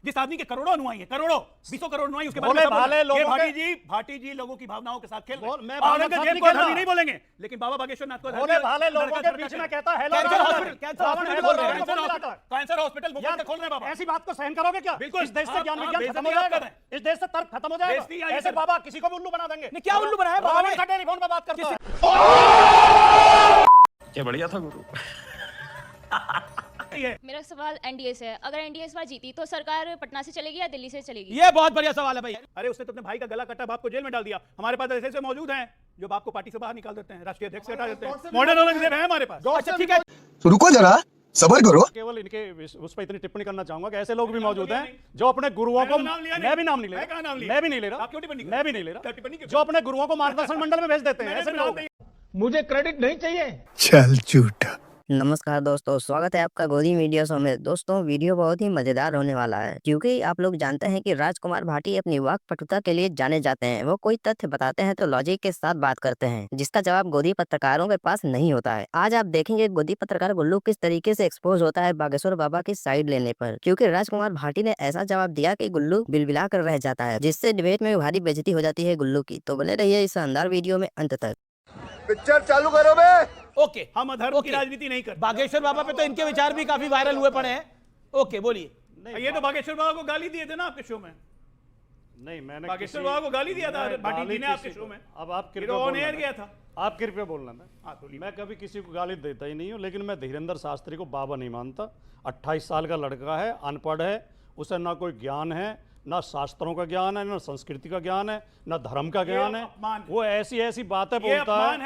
जिस आदमी के करोड़ों अनुयायी हैं, करोड़ों 20 करोड़ अनुयायी, उसके बारे में भाटी जी लोगों की भावनाओं के साथ खेल रहे हैं। औरंगजेब को धर्मी नहीं बोलेंगे, लेकिन बाबा बागेश्वर नाथ को भाले लोगों के बीच में कहता है कैंसर हॉस्पिटल मुफ्त में खोल रहे हैं बाबा। ऐसी बात को सहन करोगे क्या? बिल्कुल। इस देश से ज्ञान विज्ञान खत्म हो जाएगा, इस देश से तर्क खत्म हो जाएगा। ऐसे बाबा किसी को भी उल्लू बना देंगे। क्या उल्लू बनाया बाबा ने? टेलीफोन पर बात करता है। क्या बढ़िया था गुरु। मेरा सवाल एनडीए से है, अगर एनडीए इस बार जीती तो सरकार पटना से चलेगी या दिल्ली से चलेगी? ये बहुत बढ़िया सवाल है भाई। अरे उसने तो अपने भाई का गला कटा, बाप को जेल में डाल दिया। हमारे पास ऐसे मौजूद हैं जो बाप को पार्टी से बाहर निकाल देते हैं, राष्ट्रीय अध्यक्ष से हटा देते हैं। मॉडर्न औरंगजेब है हमारे पास। अच्छा ठीक है, रुको जरा, सबर करो। केवल इनके उस पर इतनी टिप्पणी करना चाहूंगा कि ऐसे लोग भी मौजूद हैं जो अपने गुरुओं को, मैं भी नाम नहीं ले रहा, मैं भी नहीं ले रहा, मैं भी नहीं ले रहा, जो अपने गुरुओं को मार्गदर्शन मंडल में भेज देते हैं। ऐसे लोग मुझे क्रेडिट नहीं चाहिए। चल झूठा। नमस्कार दोस्तों, स्वागत है आपका गोदी मीडिया शो में। दोस्तों वीडियो बहुत ही मजेदार होने वाला है, क्योंकि आप लोग जानते हैं कि राजकुमार भाटी अपनी वाक्पटुता के लिए जाने जाते हैं। वो कोई तथ्य बताते हैं तो लॉजिक के साथ बात करते हैं, जिसका जवाब गोदी पत्रकारों के पास नहीं होता है। आज आप देखेंगे गोदी पत्रकार गुल्लू किस तरीके से एक्सपोज होता है बागेश्वर बाबा की साइड लेने पर, क्योंकि राजकुमार भाटी ने ऐसा जवाब दिया कि गुल्लू बिलबिला कर रह जाता है, जिससे डिबेट में भारी बेइज्जती हो जाती है गुल्लू की। तो बने रहिए इस शानदार वीडियो में अंत तक। पिक्चर चालू करो बे। ओके, हम अधर्म की राजनीति नहीं करते। बागेश्वर बाबा पे तो इनके विचार भी काफी वायरल हुए पड़े हैं। ओके बोलिए। ये तो बागेश्वर बाबा को गाली दिए थे ना आपके शो में। नहीं, मैंने बागेश्वर बाबा को गाली दिया था भाटी जी ने आपके शो में। अब आप ऑन एयर गया था। आप कृपया बोलना मैं कभी किसी को गाली देता ही नहीं हूँ, लेकिन मैं धीरेन्द्र शास्त्री को बाबा नहीं मानता। 28 साल का लड़का है, अनपढ़ है, उसे ना कोई ज्ञान है, ना शास्त्रों का ज्ञान है, ना संस्कृति का ज्ञान है, ना धर्म का ज्ञान है। वो ऐसी बातें बोलता है,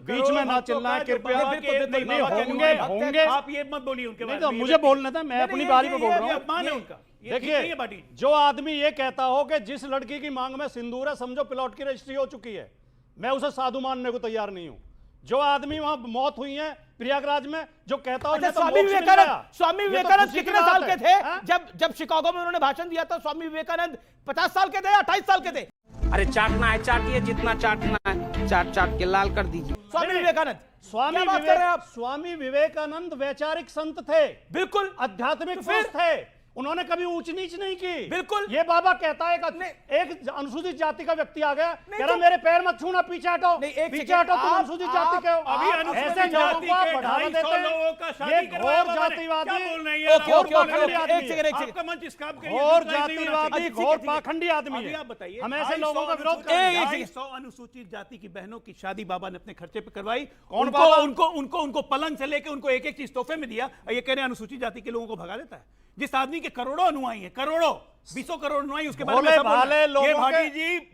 बीच में ना चिल्लाएं कृपया। होंगे आप ये मत बोलिए उनके बारे में। मुझे बोलने था, मैं अपनी बारी पे बोल रहा हूँ। देखिए, जो आदमी ये कहता हो कि जिस लड़की की मांग में सिंदूर है समझो प्लॉट की रजिस्ट्री हो चुकी है, मैं उसे साधु मानने को तैयार नहीं हूँ। जो आदमी वहां मौत हुई है प्रयागराज में, जो कहता हो स्वामी विवेकानंद कितने साल के थे जब शिकागो में उन्होंने भाषण दिया था? स्वामी विवेकानंद 50 साल के थे, 28 साल के थे। अरे चाटना है चाटिए, जितना चाटना है चाट के लाल कर दीजिए। स्वामी विवेकानंद, स्वामी विवेकानंद वैचारिक संत थे, बिल्कुल आध्यात्मिक संत थे। उन्होंने कभी ऊंच नीच नहीं की। बिल्कुल। ये बाबा कहता है एक अनुसूचित जाति का व्यक्ति आ गया, कह रहा मेरे पैर मत छूना, पीछे हटो, पीछे हटो, तुम अनुसूचित जाति के हो। ऐसे लोगों को आप बढ़ावा देते हैं। ये घोर जातिवादी, घोर पाखंडी आदमी है। हम ऐसे लोगों का विरोध करते हैं। 100 अनुसूचित जाति की बहनों की शादी बाबा ने अपने खर्चे पे करवाई। उनको पलंग से लेके उनको एक चीज तोहफे में दिया। ये कह रहे हैं अनुसूचित जाति के लोगों को भगा देता है। जिस आदमी के करोड़ों अनुयायी हैं, करोड़ों 20 करोड़ अनुयायी, उसके बारे में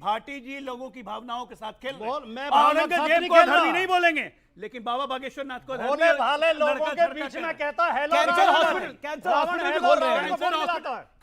भाटी जी लोगों की भावनाओं के साथ खेल रहे हैं। औरंगजेब को धर्मी नहीं बोलेंगे, लेकिन बाबा बागेश्वर नाथ को भाले लोगों के बीच में कहता है कैंसर हॉस्पिटल खोल रहे हैं,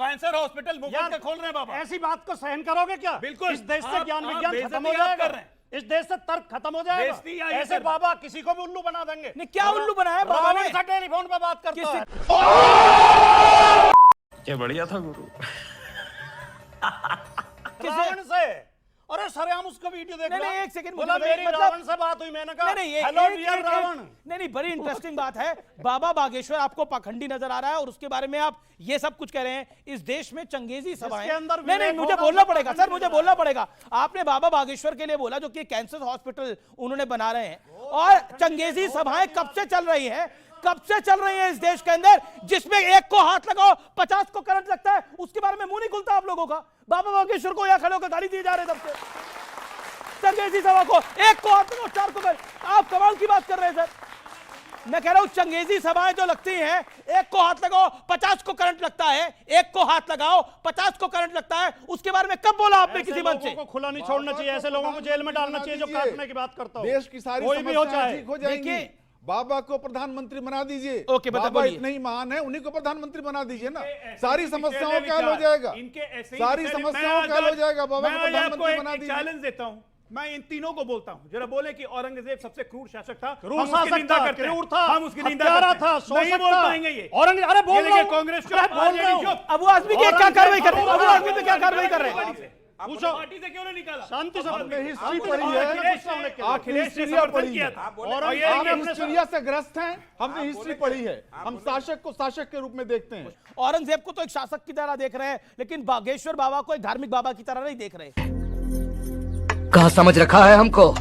कैंसर हॉस्पिटल मुफ्त में खोल रहे हैं बाबा। ऐसी बात को सहन करोगे क्या? बिल्कुल। इस देश से ज्ञान विज्ञान खत्म हो जाएगा, इस देश से तर्क खत्म हो जाएगा। ऐसे बाबा किसी को भी उल्लू बना देंगे। नहीं, क्या उल्लू बनाया बाबा ने? टेलीफोन पर बात करता है। क्या बढ़िया था गुरु। रावण से, अरे सरेआम उसका वीडियो देख रहा। एक सेकंड, बोला मेरी रावण से बात हुई, मैंने कहा हेलो डियर रावण। नहीं, बड़ी इंटरेस्टिंग बात है। बाबा बागेश्वर आपको पाखंडी नजर आ रहा है और उसके बारे में आप ये सब कुछ कह रहे हैं। इस देश में चंगेजी सभाएं, नहीं मुझे बोलना पड़ेगा सर, मुझे बोलना पड़ेगा। आपने बाबा बागेश्वर के लिए बोला, जो कि कैंसर हॉस्पिटल उन्होंने बना रहे हैं, और चंगेजी सभाएं कब से चल रही हैं? कब से चल रही है इस देश के अंदर, जिसमें एक को हाथ लगाओ 50 को करंट लगता है? उसके बारे में मुंह नहीं खुलता आप लोगों का। बाबा बागेश्वर को यहां खड़े होकर गाली दिए जा रहे हैं तब से। चंगेजी सभा को एक को हाथ लगाओ 4 को करंट। आप कमाल की बात कर रहे हैं सर। मैं कह रहा हूं चंगेजी सभाएं जो लगती हैं, एक को हाथ लगाओ 50 को करंट लगता है, एक को हाथ लगाओ 50 को करंट लगता है। उसके बारे में कब बोला आपने किसी मंच से? खुला नहीं छोड़ना चाहिए, ऐसे लोगों को जेल में डालना चाहिए जो काटने की बात करता हो। देश की सारी कोई भी हो चाहे। देखिए, बाबा को प्रधानमंत्री बना दीजिए। ओके, बाबा इतने ही महान है, उन्हीं को प्रधानमंत्री बना दीजिए ना, सारी समस्याओं का हल हो जाएगा। सारी समस्याओं का हल हो जाएगा। बाबा को प्रधानमंत्री बना दीजिए। चैलेंज देता हूं मैं, इन तीनों को बोलता हूं, जरा बोले कि औरंगजेब सबसे क्रूर शासक था, हम उसकी निंदा करते हैं। हम उसकी निंदा करते हैं। नहीं बोल पाएंगे ये। औरंगजेब, अरे बोल रहा हूं, कांग्रेस बोल रहा हूं। अब वो आदमी की क्या कार्रवाई कर रहे हैं? अब वो आदमी पे क्या कार्रवाई कर रहे हैं? पूछो पार्टी से क्यों नहीं निकाला? शांति से आपने हिस्ट्री आपको पढ़ी सवाल है, किया गुस्सा होने के लिए। आखिर हिस्ट्रिया पढ़ी है, और आप हिस्ट्रिया से ग्रस्त हैं, हमने हिस्ट्री पढ़ी है, हम शासक को शासक के रूप में देखते हैं। औरंगजेब को तो एक शासक की तरह देख रहे हैं, लेकिन बागेश्वर बाबा को एक धार्मिक बाबा की तरह नहीं देख रहे। कहाँ समझ रखा है हमको?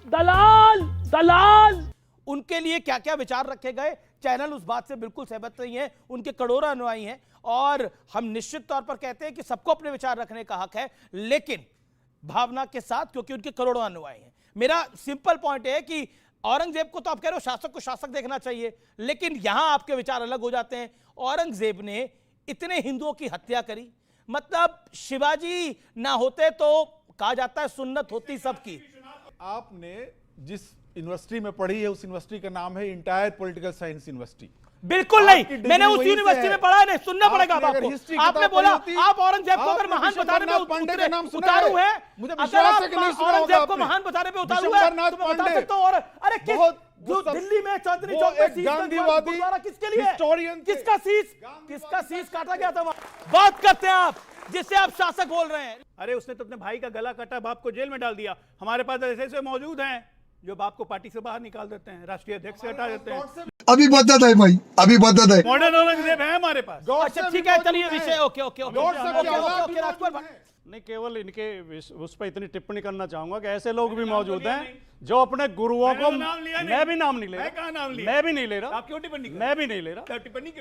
दलाल दलाल उनके लिए क्या क्या विचार रखे गए, चैनल उस बात से बिल्कुल सहमत नहीं है, उनके करोड़ों अनुयायी हैं और हम निश्चित तौर पर कहते हैं कि सबको अपने विचार रखने का हक है, लेकिन भावना के साथ, क्योंकि उनके करोड़ों अनुयायी हैं। मेरा सिंपल पॉइंट है कि औरंगजेब को तो आप कह रहे हो शासक को शासक देखना चाहिए, लेकिन यहां आपके विचार अलग हो जाते हैं। औरंगजेब ने इतने हिंदुओं की हत्या करी, मतलब शिवाजी ना होते तो कहा जाता है सुन्नत होती सबकी। आपने जिस यूनिवर्सिटी में पढ़ी है उस यूनिवर्सिटी का नाम है इंटायर पॉलिटिकल साइंस यूनिवर्सिटी। बिल्कुल नहीं, मैंने उस यूनिवर्सिटी में पढ़ा है, नहीं सुनना पड़ेगा आपको। आपने बोला आप औरंगजेब को अगर महान बताने पे उतारू है, मुझे अगर विश्वास आप है कि नहीं सुना होगा औरंगजेब को आपने। महान बताने पे उतारू है तो मैं बता सकता हूं। और अरे जो दिल्ली में चांदनी चौक पे शीश गुरुद्वारा किसके लिए, किसका शीश काटा गया था वहां? बात करते हैं आप जिससे आप शासक बोल रहे हैं। अरे उसने तो अपने भाई का गला काटा, बाप को जेल में डाल दिया। हमारे पास ऐसे ऐसे मौजूद हैं जो बाप को पार्टी से बाहर निकाल देते हैं, राष्ट्रीय अध्यक्ष से हटा देते हैं। अभी बदत है भाई, अभी बदत है। मॉडर्न औरंगजेब है हमारे पास। अच्छा ठीक है, चलिए विषय ओके ओके ओके राजकुमार भाई। नहीं, केवल इनके उस पर इतनी टिप्पणी करना चाहूंगा कि ऐसे लोग भी मौजूद हैं जो अपने गुरुओं को, मैं भी नाम नहीं ले रहा, मैं भी नहीं ले रहा, मैं भी नहीं ले रहा,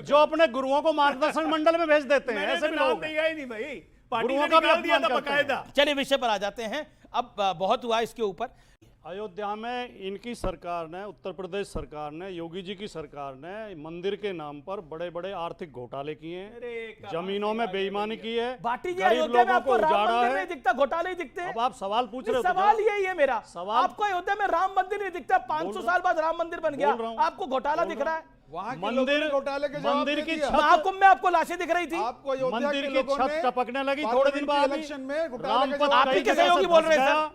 जो अपने गुरुओं को मार्गदर्शन मंडल में भेज देते हैं, ऐसे भी लोग हैं। गुरुओं का भी अपमान करते हैं। चलिए विषय पर आ जाते हैं। अब बहुत हुआ इसके ऊपर। अयोध्या में इनकी सरकार ने, उत्तर प्रदेश सरकार ने, योगी जी की सरकार ने मंदिर के नाम पर बड़े बड़े आर्थिक घोटाले किए हैं, जमीनों में बेईमानी की है, बाटी जी, गरीब अयोध्या में लोगों आपको को राम उजाड़ा मंदिर है। नहीं दिखता, घोटाले ही दिखते हैं। अब आप सवाल पूछ रहे हो, सवाल यही है मेरा, सवाल आपको अयोध्या में राम मंदिर नहीं दिखता, 500 साल बाद राम मंदिर बन गया, आपको घोटाला दिख रहा है। मंदिर घोटाले के जवाब मंदिर दे की दिया। महाकुंभ में आपको लाशें दिख रही थी, आपको अयोध्या मंदिर के की लोगों छत ने टपकने लगी थोड़े दिन बाद इलेक्शन में घोटाले राम के पथ जवाब आप ही कई के जगह सहयोगी से बोल फंस रहे हैं, गया।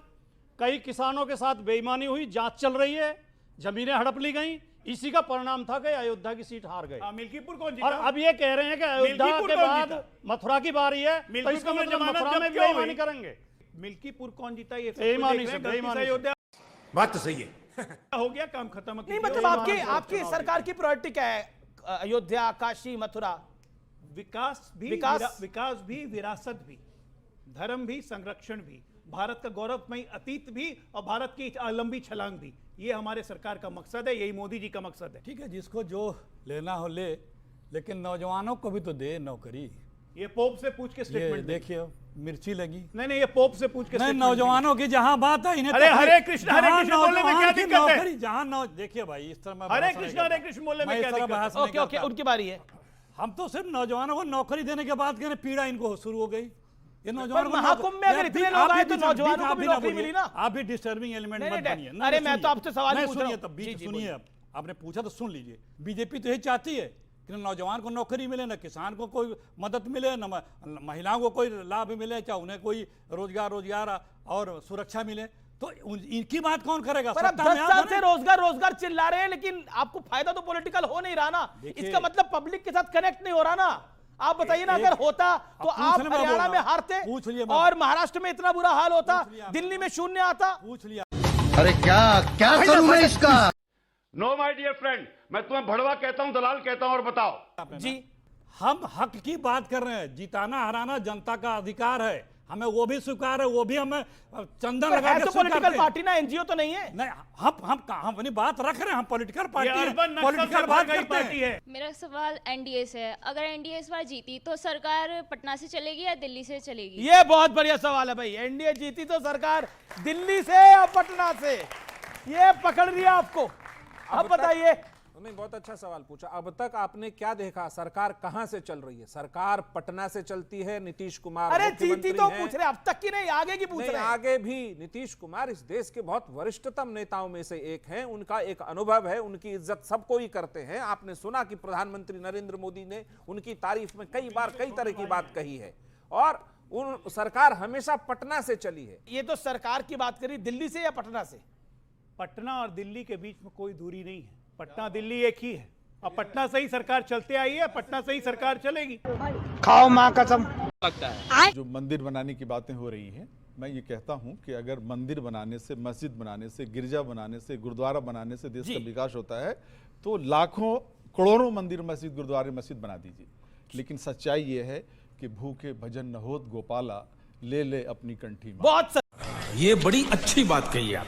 कई किसानों के साथ बेईमानी हुई, जांच चल रही है, जमीनें हड़प ली गई। इसी का परिणाम था कि अयोध्या की सीट हार गए। मिल्कीपुर कौन और जीता? अब ये कह रहे हैं कि अयोध्या मिल्कीपुर के कौन बाद जीता? मथुरा की बारी है, तो मिल्कीपुर इसका में मतलब जमानत मथुरा जब में क्यों हुई? बेईमानी करेंगे। मिल्कीपुर कौन जीता? ये बेईमानी से, बेईमानी से। बात तो सही है। हो गया काम खत्म। नहीं मतलब आपकी सरकार की प्रायोरिटी क्या है? अयोध्या, काशी, मथुरा? विकास भी, विरासत भी, धर्म भी, संरक्षण भी, भारत का गौरवमयी अतीत भी और भारत की लंबी छलांग भी, ये हमारे सरकार का मकसद है, यही मोदी जी का मकसद है। ठीक है, जिसको जो लेना हो ले, लेकिन नौजवानों को भी तो दे नौकरी। ये पोप से पूछ के ये स्टेटमेंट देखिए मिर्ची लगी। नहीं, ये पोप से पूछ के नहीं, statement नौजवानों की जहां बात है इन्हें अरे तो हरे कृष्ण बोलने में क्या दिक्कत है? जहां देखिए भाई, इस तरह मैं हरे बहस नहीं कृष्ण करता। बोलने में मैं क्या इस तरह दिक्कत है? बहस नहीं ओके ओके, करता। उनकी बारी है। हम तो सिर्फ नौजवानों को नौकरी देने के बाद कहने पीड़ा इनको शुरू हो गई। ये नौजवानों को महाकुंभ में अगर इतने लोग आए तो नौजवानों को भी नौकरी मिली ना। आप भी डिस्टर्बिंग एलिमेंट नहीं, मत नहीं, बनिए। अरे मैं तो आपसे सवाल ही पूछ रहा सुनिए, हूं। तब बीच जी, सुनिए। बोलिए। अब आपने पूछा तो सुन लीजिए। बीजेपी तो यही चाहती है कि नौजवान को नौकरी मिले, ना किसान को कोई मदद मिले, न महिलाओं को कोई लाभ मिले, चाहे उन्हें कोई रोजगार और सुरक्षा मिले। तो इनकी बात कौन करेगा? पर अब 10 साल से रोजगार चिल्ला रहे हैं, लेकिन आपको फायदा तो पॉलिटिकल हो नहीं रहा ना। इसका मतलब पब्लिक के साथ कनेक्ट नहीं हो रहा ना। आप बताइए ना, अगर होता तो आप हरियाणा में हारते और महाराष्ट्र में इतना बुरा हाल होता, दिल्ली में शून्य आता। पूछ लिया। अरे क्या करूं मैं इसका? नो माय डियर फ्रेंड, मैं तुम्हें भड़वा कहता हूं, दलाल कहता हूं, और बताओ जी। हम हक की बात कर रहे हैं। जिताना हराना जनता का अधिकार है, हमें वो भी स्वीकार है, वो भी हमें चंदन लगा के तो पॉलिटिकल पार्टी ना, एनजीओ तो नहीं है। नहीं, हम अपनी बात रख रहे हैं। हम पॉलिटिकल पार्टी है, पॉलिटिकल बात करते हैं। मेरा सवाल एनडीए से है, अगर एनडीए इस बार जीती तो सरकार पटना से चलेगी या दिल्ली से चलेगी? ये बहुत बढ़िया सवाल है भाई। एनडीए जीती तो सरकार दिल्ली से या पटना से, ये पकड़ लिया आपको। अब बताइए। नहीं, बहुत अच्छा सवाल पूछा। अब तक आपने क्या देखा? सरकार कहां से चल रही है? सरकार पटना से चलती है। नीतीश कुमार अरे मुख्यमंत्री जीती तो हैं। पूछ रहे, अब तक की नहीं, आगे की पूछ नहीं, रहे हैं। आगे भी नीतीश कुमार इस देश के बहुत वरिष्ठतम नेताओं में से एक हैं। उनका एक अनुभव है, उनकी इज्जत सबको ही करते हैं। आपने सुना कि प्रधानमंत्री नरेंद्र मोदी ने उनकी तारीफ में कई बार कई तरह की बात कही है, और उन सरकार हमेशा पटना से चली है। ये तो सरकार की बात करी, दिल्ली से या पटना से? पटना और दिल्ली के बीच में कोई दूरी नहीं है। पटना दिल्ली एक ही है, और पटना से ही सरकार चलते आई है, पटना से ही सरकार चलेगी। खाओ माँ कसम। लगता है। जो मंदिर बनाने की बातें हो रही हैं, मैं ये कहता हूं कि अगर मंदिर बनाने से, मस्जिद बनाने से, गिरजा बनाने से, गुरुद्वारा बनाने से देश का विकास होता है तो लाखों करोड़ों मंदिर, मस्जिद, गुरुद्वारे, मस्जिद बना दीजिए। लेकिन सच्चाई ये है कि भूखे भजन न होत गोपाला, ले ले अपनी कंठी मां। बहुत ये बड़ी अच्छी बात कही आप।